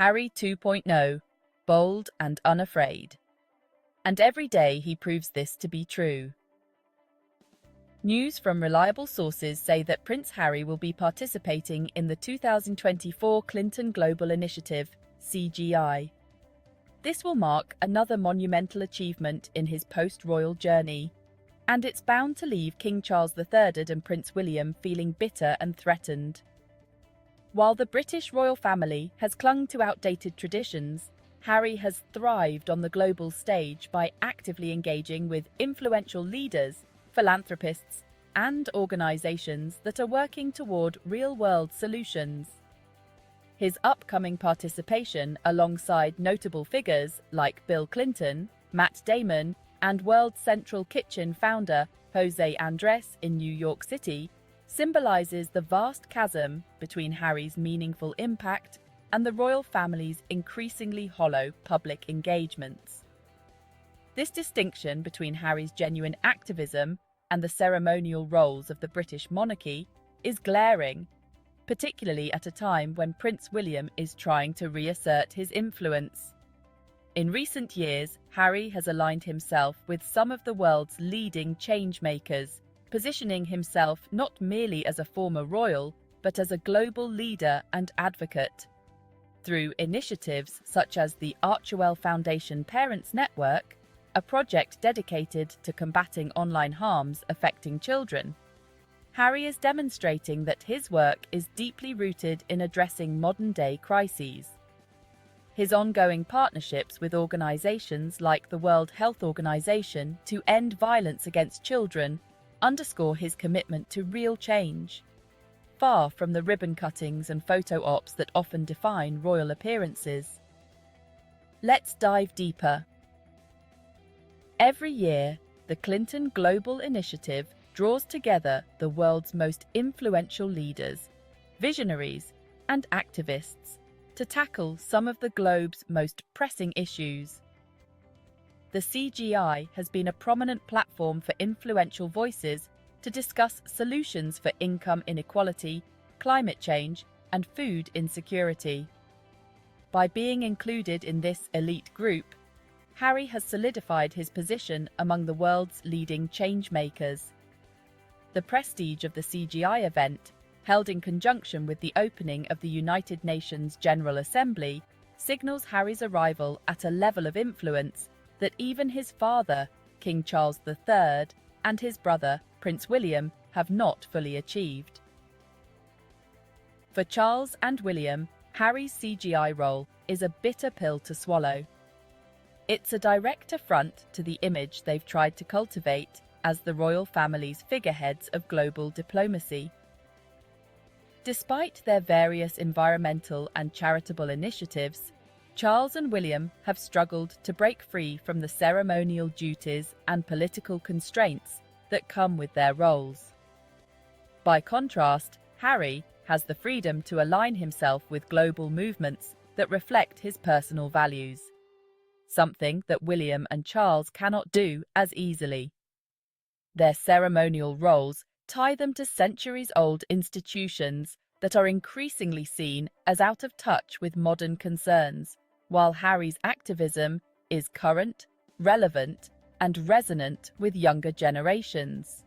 Harry 2.0, bold and unafraid. And every day he proves this to be true. News from reliable sources say that Prince Harry will be participating in the 2024 Clinton Global Initiative, CGI. This will mark another monumental achievement in his post-royal journey, and it's bound to leave King Charles III and Prince William feeling bitter and threatened. While the British royal family has clung to outdated traditions, Harry has thrived on the global stage by actively engaging with influential leaders, philanthropists, and organizations that are working toward real-world solutions. His upcoming participation alongside notable figures like Bill Clinton, Matt Damon, and World Central Kitchen founder Jose Andres in New York City symbolizes the vast chasm between Harry's meaningful impact and the royal family's increasingly hollow public engagements. This distinction between Harry's genuine activism and the ceremonial roles of the British monarchy is glaring, particularly at a time when Prince William is trying to reassert his influence. In recent years, Harry has aligned himself with some of the world's leading change-makers, positioning himself not merely as a former royal, but as a global leader and advocate. Through initiatives such as the Archewell Foundation Parents Network, a project dedicated to combating online harms affecting children, Harry is demonstrating that his work is deeply rooted in addressing modern-day crises. His ongoing partnerships with organizations like the World Health Organization to end violence against children underscore his commitment to real change. Far from the ribbon cuttings and photo ops that often define royal appearances. Let's dive deeper. Every year, the Clinton Global Initiative draws together the world's most influential leaders, visionaries, and activists to tackle some of the globe's most pressing issues. The CGI has been a prominent platform for influential voices to discuss solutions for income inequality, climate change, and food insecurity. By being included in this elite group, Harry has solidified his position among the world's leading change-makers. The prestige of the CGI event, held in conjunction with the opening of the United Nations General Assembly, signals Harry's arrival at a level of influence that even his father, King Charles III, and his brother, Prince William, have not fully achieved. For Charles and William, Harry's CGI role is a bitter pill to swallow. It's a direct affront to the image they've tried to cultivate as the royal family's figureheads of global diplomacy. Despite their various environmental and charitable initiatives, Charles and William have struggled to break free from the ceremonial duties and political constraints that come with their roles. By contrast, Harry has the freedom to align himself with global movements that reflect his personal values, something that William and Charles cannot do as easily. Their ceremonial roles tie them to centuries-old institutions that are increasingly seen as out of touch with modern concerns, while Harry's activism is current, relevant, and resonant with younger generations.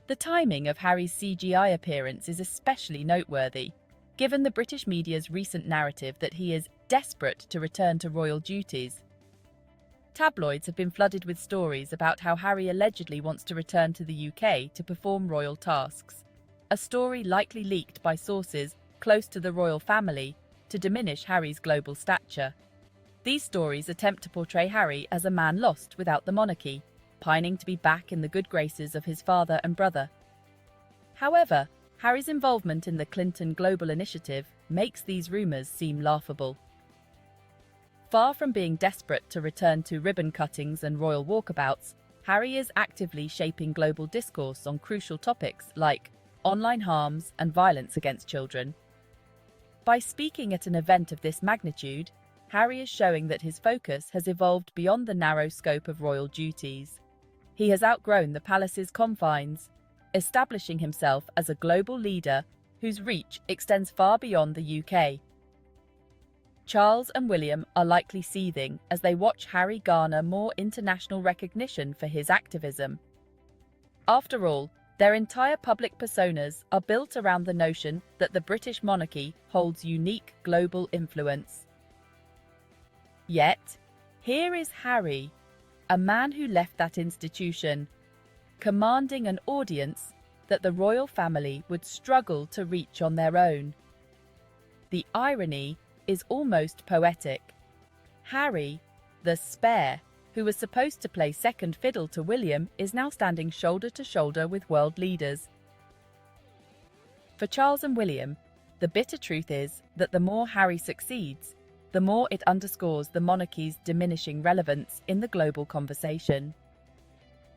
The timing of Harry's CGI appearance is especially noteworthy, given the British media's recent narrative that he is desperate to return to royal duties. Tabloids have been flooded with stories about how Harry allegedly wants to return to the UK to perform royal tasks, a story likely leaked by sources close to the royal family to diminish Harry's global stature. These stories attempt to portray Harry as a man lost without the monarchy, pining to be back in the good graces of his father and brother. However, Harry's involvement in the Clinton Global Initiative makes these rumours seem laughable. Far from being desperate to return to ribbon cuttings and royal walkabouts, Harry is actively shaping global discourse on crucial topics like online harms and violence against children. By speaking at an event of this magnitude, Harry is showing that his focus has evolved beyond the narrow scope of royal duties. He has outgrown the palace's confines, establishing himself as a global leader whose reach extends far beyond the UK. Charles and William are likely seething as they watch Harry garner more international recognition for his activism. After all, their entire public personas are built around the notion that the British monarchy holds unique global influence. Yet, here is Harry, a man who left that institution, commanding an audience that the royal family would struggle to reach on their own. The irony is almost poetic. Harry, the spare, who was supposed to play second fiddle to William, is now standing shoulder to shoulder with world leaders. For Charles and William, the bitter truth is that the more Harry succeeds, the more it underscores the monarchy's diminishing relevance in the global conversation.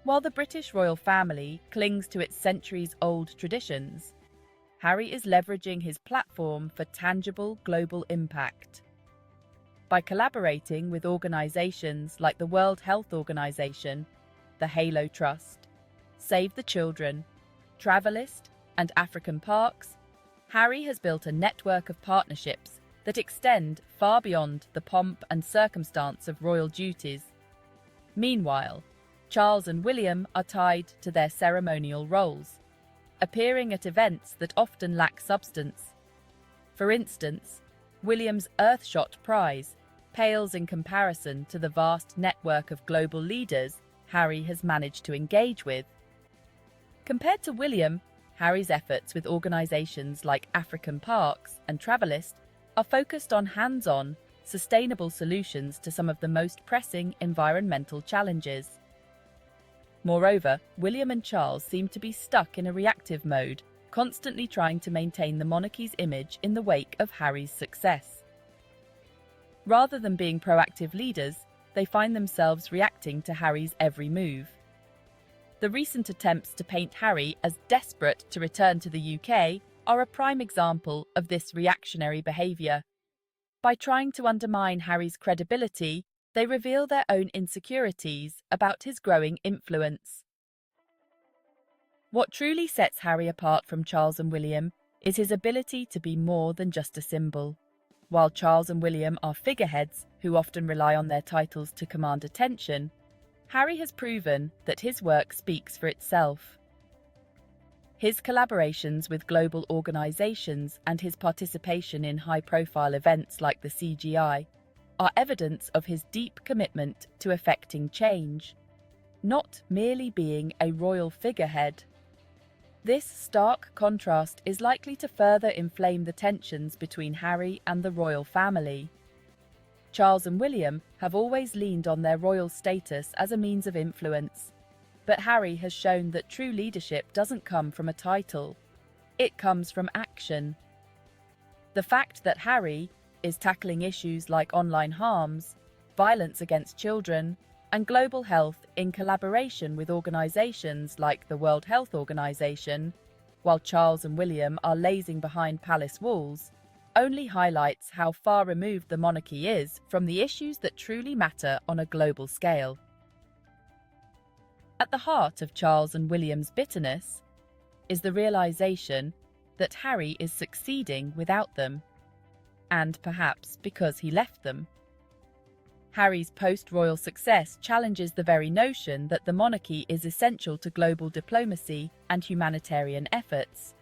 While the British royal family clings to its centuries-old traditions, Harry is leveraging his platform for tangible global impact. By collaborating with organisations like the World Health Organization, the Halo Trust, Save the Children, Travelist, and African Parks, Harry has built a network of partnerships that extend far beyond the pomp and circumstance of royal duties. Meanwhile, Charles and William are tied to their ceremonial roles, appearing at events that often lack substance. For instance, William's Earthshot Prize pales in comparison to the vast network of global leaders Harry has managed to engage with. Compared to William, Harry's efforts with organisations like African Parks and Travelist are focused on hands-on, sustainable solutions to some of the most pressing environmental challenges. Moreover, William and Charles seem to be stuck in a reactive mode, constantly trying to maintain the monarchy's image in the wake of Harry's success. Rather than being proactive leaders, they find themselves reacting to Harry's every move. The recent attempts to paint Harry as desperate to return to the UK are a prime example of this reactionary behaviour. By trying to undermine Harry's credibility, they reveal their own insecurities about his growing influence. What truly sets Harry apart from Charles and William is his ability to be more than just a symbol. While Charles and William are figureheads who often rely on their titles to command attention, Harry has proven that his work speaks for itself. His collaborations with global organisations and his participation in high-profile events like the CGI are evidence of his deep commitment to effecting change, not merely being a royal figurehead. This stark contrast is likely to further inflame the tensions between Harry and the royal family. Charles and William have always leaned on their royal status as a means of influence, but Harry has shown that true leadership doesn't come from a title. It comes from action. The fact that Harry is tackling issues like online harms, violence against children, and global health in collaboration with organisations like the World Health Organization, while Charles and William are lazing behind palace walls, only highlights how far removed the monarchy is from the issues that truly matter on a global scale. At the heart of Charles and William's bitterness is the realisation that Harry is succeeding without them, and perhaps because he left them. Harry's post-royal success challenges the very notion that the monarchy is essential to global diplomacy and humanitarian efforts.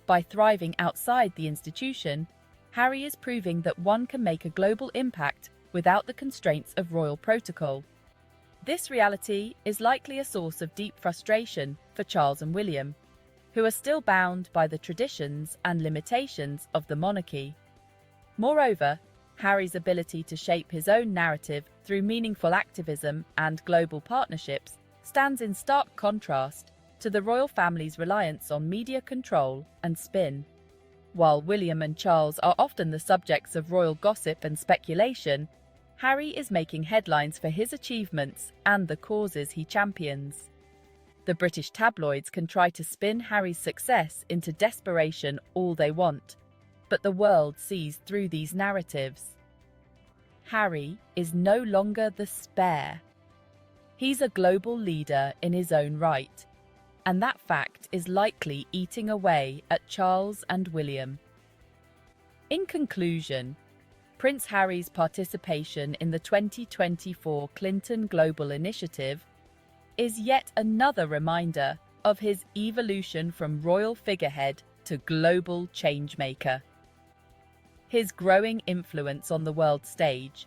By thriving outside the institution, Harry is proving that one can make a global impact without the constraints of royal protocol. This reality is likely a source of deep frustration for Charles and William, who are still bound by the traditions and limitations of the monarchy. Moreover, Harry's ability to shape his own narrative through meaningful activism and global partnerships stands in stark contrast to the royal family's reliance on media control and spin. While William and Charles are often the subjects of royal gossip and speculation, Harry is making headlines for his achievements and the causes he champions. The British tabloids can try to spin Harry's success into desperation all they want, but the world sees through these narratives. Harry is no longer the spare. He's a global leader in his own right, and that fact is likely eating away at Charles and William. In conclusion, Prince Harry's participation in the 2024 Clinton Global Initiative is yet another reminder of his evolution from royal figurehead to global changemaker. His growing influence on the world stage,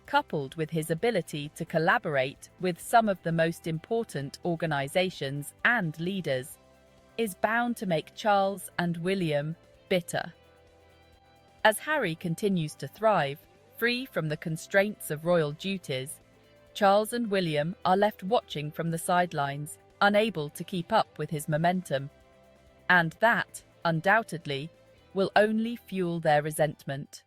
coupled with his ability to collaborate with some of the most important organizations and leaders, is bound to make Charles and William bitter. As Harry continues to thrive, free from the constraints of royal duties, Charles and William are left watching from the sidelines, unable to keep up with his momentum. And that, undoubtedly, will only fuel their resentment.